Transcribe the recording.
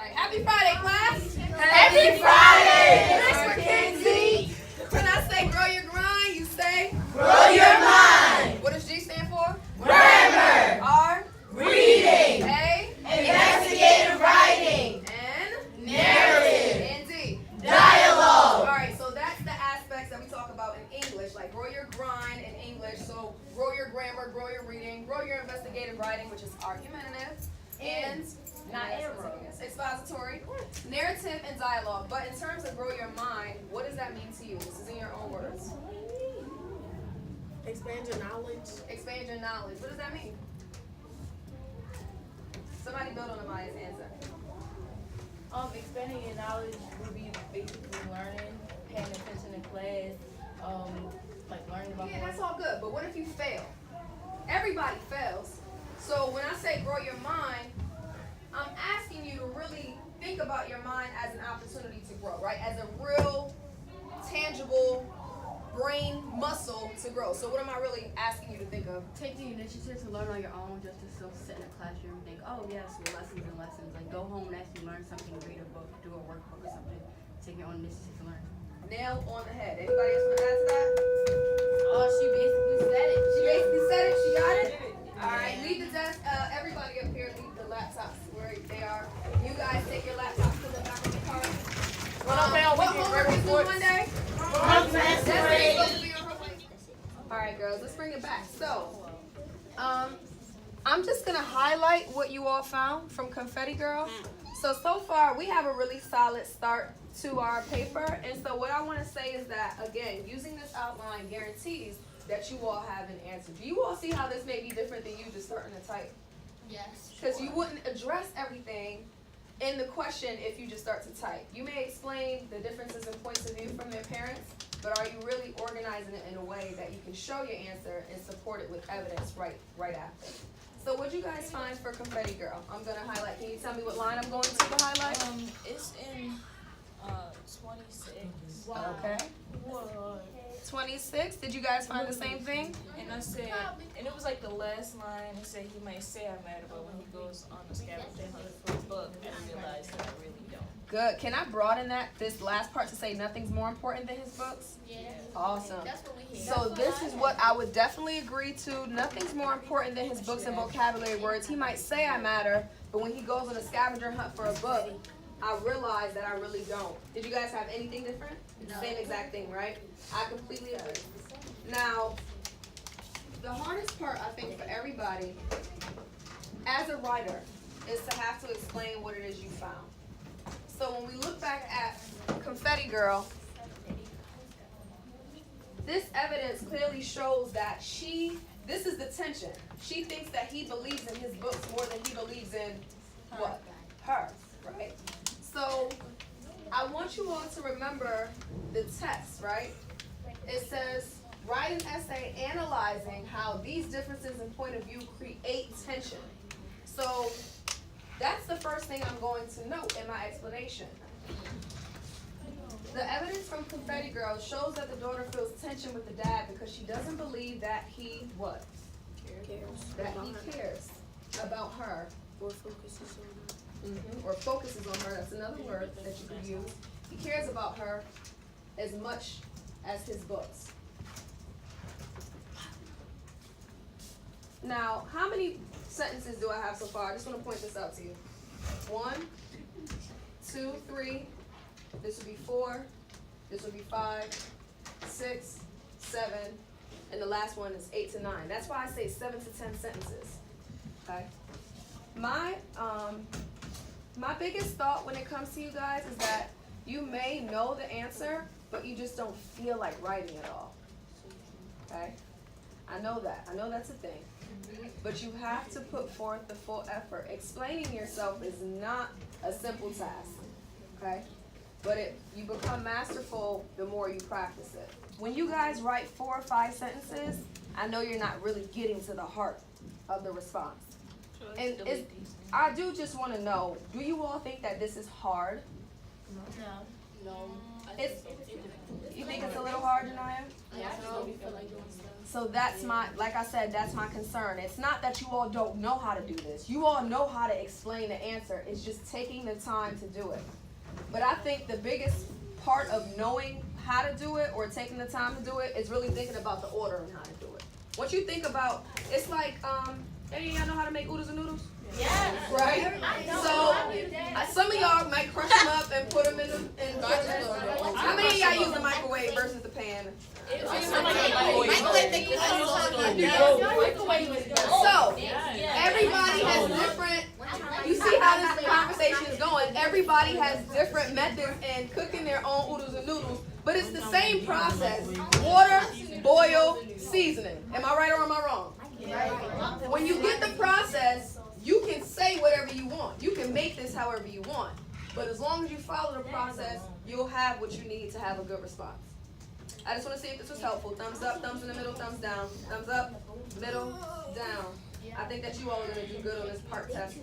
right. Happy Friday, class. Happy Friday, Ms.McKenzie. When I say grow your grind, you say grow your mind. What does G stand for? Grammar. R. Reading. A. Investigative writing. N. Narrative. And D. Dialogue. Alright, so that's the aspects that we talk about in English, like grow your grind in English. So grow your grammar, grow your reading, grow your investigative writing, which is argumentative, and not expository, narrative, and dialogue. But in terms of grow your mind, what does that mean to you? This is in your own words. Expand your knowledge. Expand your knowledge. What does that mean? Somebody build on Amaya's answer. Expanding your knowledge would be basically learning, paying attention in class, like learning about. Yeah, that's all good. But what if you fail? Everybody fails. So when I say grow your mind, I'm asking you to really think about your mind as an opportunity to grow, right? As a real, tangible brain muscle to grow. So what am I really asking you to think of? Take the initiative to learn on your own, just to still sit in a classroom and think, oh yes, well, lessons and lessons. Like go home and actually learn something, read a book, do a workbook or something. Take your own initiative to learn. Nail on the head. Anybody else want to add to that? Oh, she basically said it. She basically said it. She got it? All right. Leave the desk. Everybody up here, leave the laptops where they are. You guys take your laptops to the back of the car. What homework is due Monday? All right, girls, let's bring it back. So, I'm just gonna highlight what you all found from Confetti Girl. So far we have a really solid start to our paper, and so what I want to say is that again, using this outline guarantees that you all have an answer. Do you all see how this may be different than you just starting to type? Yes. Because you wouldn't address everything in the question if you just start to type. You may explain the differences in points of view from their parents, but are you really organizing it in a way that you can show your answer and support it with evidence right after? So what'd you guys find for Confetti Girl? I'm gonna highlight. Can you tell me what line I'm going to highlight? It's in 26. Okay. What? 26. Did you guys find the same thing? And I said, and it was like the last line. It said he might say I'm mad, but when he goes on the scavenger hunt for his book, I realized that I really don't. Good. Can I broaden this last part to say nothing's more important than his books? Yeah. Awesome. That's what we hear. So this is what I would definitely agree to. Nothing's more important than his books and vocabulary words. He might say I matter, but when he goes on a scavenger hunt for a book, I realize that I really don't. Did you guys have anything different? No. Same exact thing, right? I completely agree. Now, the hardest part I think for everybody as a writer is to have to explain what it is you found. So when we look back at Confetti Girl, this evidence clearly shows that this is the tension. She thinks that he believes in his books more than he believes in what? Her, right? So I want you all to remember the text, right? It says, write an essay analyzing how these differences in point of view create tension. So that's the first thing I'm going to note in my explanation. The evidence from Confetti Girl shows that the daughter feels tension with the dad because she doesn't believe that he what? That he cares about her. Or focuses on her. Or focuses on her. That's another word that you could use. He cares about her as much as his books. Now, how many sentences do I have so far? I just want to point this out to you. 1, 2, 3. This would be 4. This would be 5, 6, 7, and the last one is 8 to 9. That's why I say 7 to 10 sentences. Okay. My biggest thought when it comes to you guys is that you may know the answer, but you just don't feel like writing it all. Okay? I know that. I know that's a thing. But you have to put forth the full effort. Explaining yourself is not a simple task. Okay? But you become masterful the more you practice it. When you guys write 4 or 5 sentences, I know you're not really getting to the heart of the response. And I do just want to know, do you all think that this is hard? No. You think it's a little hard, Janaya? Yeah, I don't feel like doing stuff. so that's my, like I said, that's my concern. It's not that you all don't know how to do this. You all know how to explain the answer. It's just taking the time to do it. But I think the biggest part of knowing how to do it or taking the time to do it is really thinking about the order and how to do it. Once you think about, it's like, any of y'all know how to make oodles and noodles? Yes. Right? So, some of y'all might crush them up and put them in how many of y'all use the microwave versus the pan? So, everybody has different, you see how this conversation is going, everybody has different methods in cooking their own oodles and noodles, but it's the same process. Water, boil, seasoning. Am I right or am I wrong? When you get the process, you can say whatever you want. You can make this however you want. But as long as you follow the process, you'll have what you need to have a good response. I just want to see if this was helpful. Thumbs up, thumbs in the middle, thumbs down. Thumbs up, middle, down. I think that you all are going to do good on this part test.